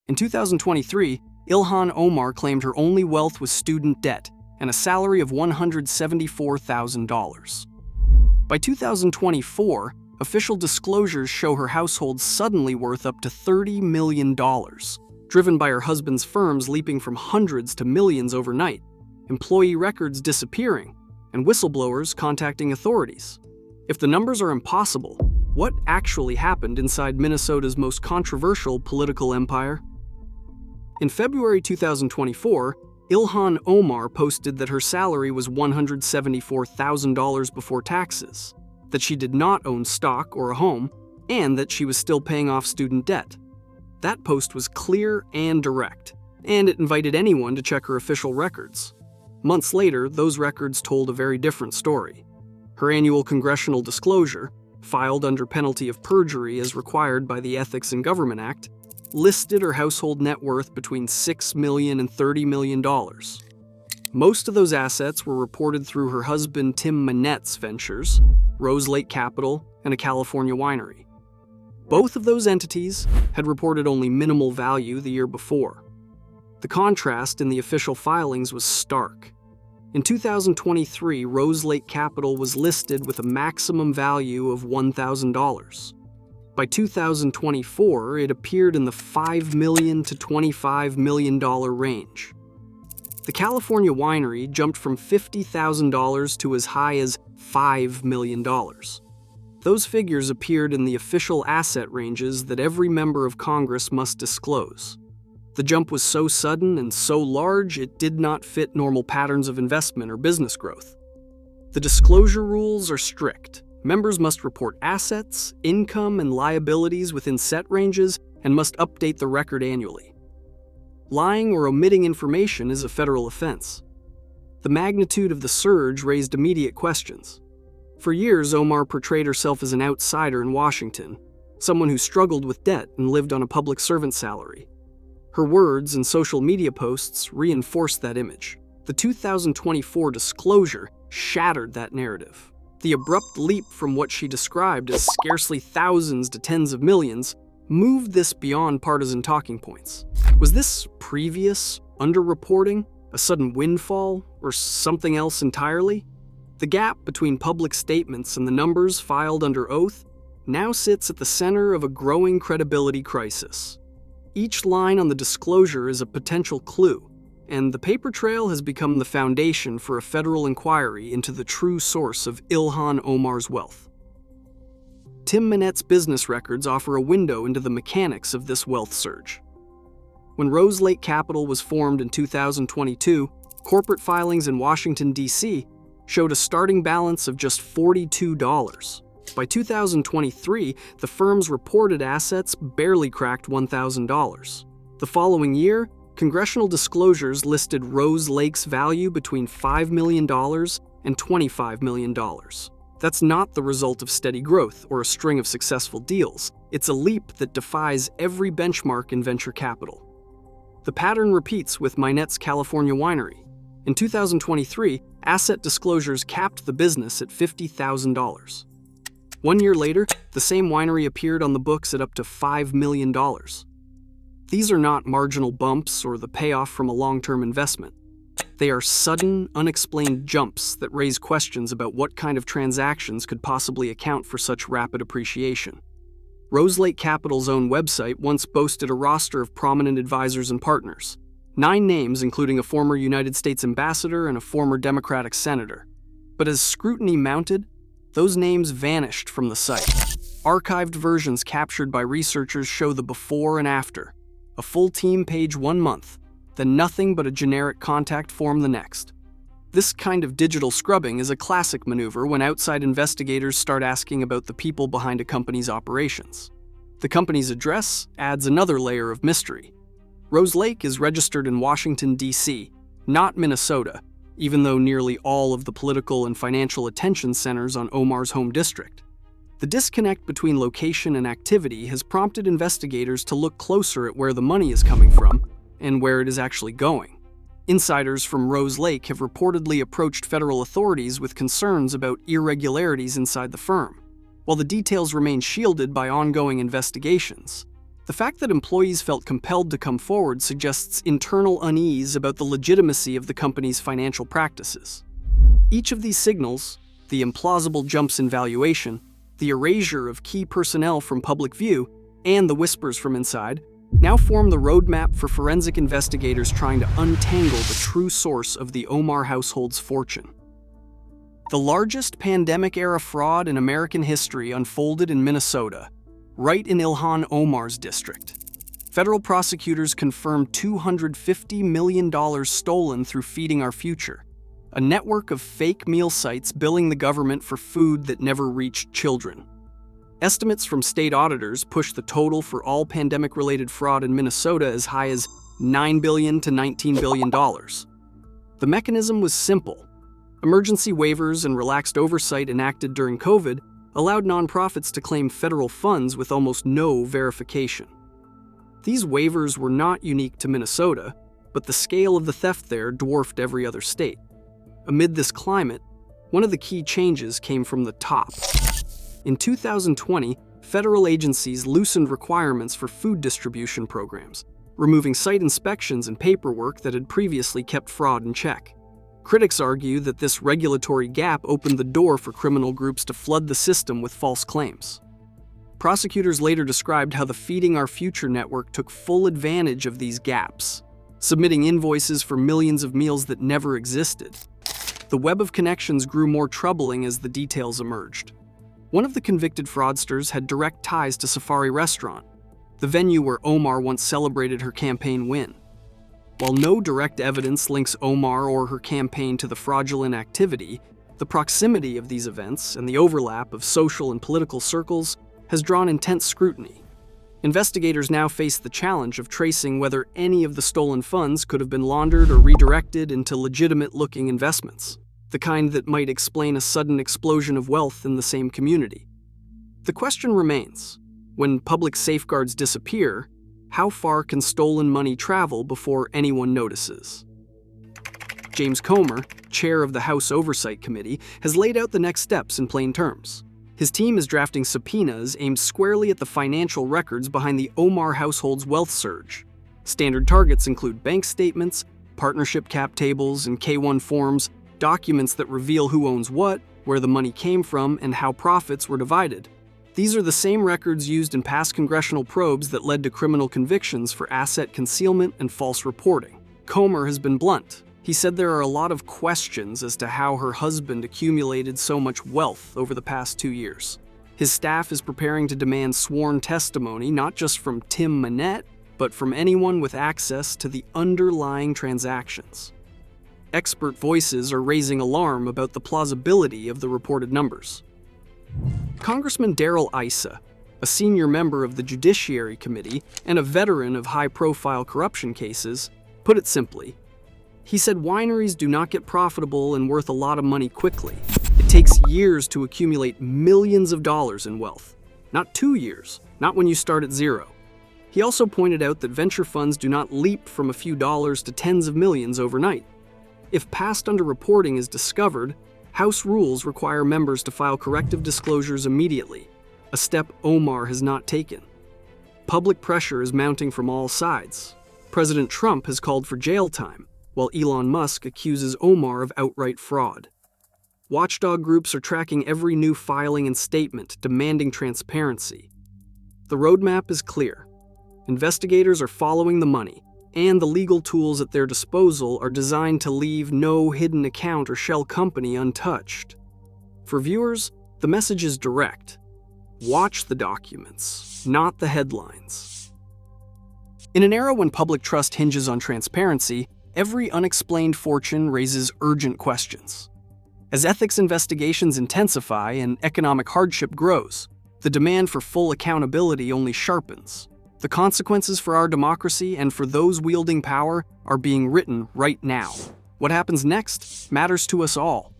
In 2023, Ilhan Omar claimed her only wealth was student debt and a salary of $174,000. By 2024, official disclosures show her household suddenly worth up to $30 million, driven by her husband's firms leaping from hundreds to millions overnight, employee records disappearing, and whistleblowers contacting authorities. If the numbers are impossible, what actually happened inside Minnesota's most controversial political empire? In February 2024, Ilhan Omar posted that her salary was $174,000 before taxes, that she did not own stock or a home, and that she was still paying off student debt. That post was clear and direct, and it invited anyone to check her official records. Months later, those records told a very different story. Her annual congressional disclosure, filed under penalty of perjury as required by the Ethics in Government Act, listed her household net worth between $6 million and $30 million. Most of those assets were reported through her husband Tim Manette's ventures, Rose Lake Capital, and a California winery. Both of those entities had reported only minimal value the year before. The contrast in the official filings was stark. In 2023, Rose Lake Capital was listed with a maximum value of $1,000. By 2024, it appeared in the $5 million to $25 million range. The California winery jumped from $50,000 to as high as $5 million. Those figures appeared in the official asset ranges that every member of Congress must disclose. The jump was so sudden and so large it did not fit normal patterns of investment or business growth. The disclosure rules are strict. Members must report assets, income, and liabilities within set ranges and must update the record annually. Lying or omitting information is a federal offense. The magnitude of the surge raised immediate questions. For years, Omar portrayed herself as an outsider in Washington, someone who struggled with debt and lived on a public servant salary. Her words and social media posts reinforced that image. The 2024 disclosure shattered that narrative. The abrupt leap from what she described as scarcely thousands to tens of millions moved this beyond partisan talking points. Was this previous underreporting, a sudden windfall, or something else entirely? The gap between public statements and the numbers filed under oath now sits at the center of a growing credibility crisis. Each line on the disclosure is a potential clue, and the paper trail has become the foundation for a federal inquiry into the true source of Ilhan Omar's wealth. Tim Manette's business records offer a window into the mechanics of this wealth surge. When Rose Lake Capital was formed in 2022, corporate filings in Washington, D.C. showed a starting balance of just $42. By 2023, the firm's reported assets barely cracked $1,000. The following year, congressional disclosures listed Rose Lake's value between $5 million and $25 million. That's not the result of steady growth or a string of successful deals. It's a leap that defies every benchmark in venture capital. The pattern repeats with Manette's California winery. In 2023, asset disclosures capped the business at $50,000. 1 year later, the same winery appeared on the books at up to $5 million. These are not marginal bumps or the payoff from a long-term investment. They are sudden, unexplained jumps that raise questions about what kind of transactions could possibly account for such rapid appreciation. Rose Lake Capital's own website once boasted a roster of prominent advisors and partners. 9 names, including a former United States ambassador and a former Democratic senator. But as scrutiny mounted, those names vanished from the site. Archived versions captured by researchers show the before and after. A full team page 1 month, then nothing but a generic contact form the next. This kind of digital scrubbing is a classic maneuver when outside investigators start asking about the people behind a company's operations. The company's address adds another layer of mystery. Rose Lake is registered in Washington, D.C., not Minnesota, even though nearly all of the political and financial attention centers on Omar's home district. The disconnect between location and activity has prompted investigators to look closer at where the money is coming from and where it is actually going. Insiders from Rose Lake have reportedly approached federal authorities with concerns about irregularities inside the firm. While the details remain shielded by ongoing investigations, The fact that employees felt compelled to come forward suggests internal unease about the legitimacy of the company's financial practices. Each of these signals, the implausible jumps in valuation, the erasure of key personnel from public view, and the whispers from inside, now form the roadmap for forensic investigators trying to untangle the true source of the Omar household's fortune. The largest pandemic-era fraud in American history unfolded in Minnesota, right in Ilhan Omar's district. Federal prosecutors confirmed $250 million stolen through Feeding Our Future, a network of fake meal sites billing the government for food that never reached children. Estimates from state auditors push the total for all pandemic-related fraud in Minnesota as high as $9 billion to $19 billion. The mechanism was simple. Emergency waivers and relaxed oversight enacted during COVID allowed nonprofits to claim federal funds with almost no verification. These waivers were not unique to Minnesota, but the scale of the theft there dwarfed every other state. Amid this climate, one of the key changes came from the top. In 2020, federal agencies loosened requirements for food distribution programs, removing site inspections and paperwork that had previously kept fraud in check. Critics argue that this regulatory gap opened the door for criminal groups to flood the system with false claims. Prosecutors later described how the Feeding Our Future network took full advantage of these gaps, submitting invoices for millions of meals that never existed. The web of connections grew more troubling as the details emerged. One of the convicted fraudsters had direct ties to Safari Restaurant, the venue where Omar once celebrated her campaign win. While no direct evidence links Omar or her campaign to the fraudulent activity, the proximity of these events and the overlap of social and political circles has drawn intense scrutiny. Investigators now face the challenge of tracing whether any of the stolen funds could have been laundered or redirected into legitimate-looking investments, the kind that might explain a sudden explosion of wealth in the same community. The question remains, when public safeguards disappear, how far can stolen money travel before anyone notices? James Comer, chair of the House Oversight Committee, has laid out the next steps in plain terms. His team is drafting subpoenas aimed squarely at the financial records behind the Omar household's wealth surge. Standard targets include bank statements, partnership cap tables, and K-1 forms, documents that reveal who owns what, where the money came from, and how profits were divided. These are the same records used in past congressional probes that led to criminal convictions for asset concealment and false reporting. Comer has been blunt. He said there are a lot of questions as to how her husband accumulated so much wealth over the past 2 years. His staff is preparing to demand sworn testimony not just from Tim Manette, but from anyone with access to the underlying transactions. Expert voices are raising alarm about the plausibility of the reported numbers. Congressman Darrell Issa, a senior member of the Judiciary Committee and a veteran of high-profile corruption cases, put it simply. He said wineries do not get profitable and worth a lot of money quickly. It takes years to accumulate millions of dollars in wealth. Not 2 years, not when you start at zero. He also pointed out that venture funds do not leap from a few dollars to tens of millions overnight. If past underreporting is discovered, House rules require members to file corrective disclosures immediately, a step Omar has not taken. Public pressure is mounting from all sides. President Trump has called for jail time, while Elon Musk accuses Omar of outright fraud. Watchdog groups are tracking every new filing and statement, demanding transparency. The roadmap is clear. Investigators are following the money, and the legal tools at their disposal are designed to leave no hidden account or shell company untouched. For viewers, the message is direct. Watch the documents, not the headlines. In an era when public trust hinges on transparency, every unexplained fortune raises urgent questions. As ethics investigations intensify and economic hardship grows, the demand for full accountability only sharpens. The consequences for our democracy and for those wielding power are being written right now. What happens next matters to us all.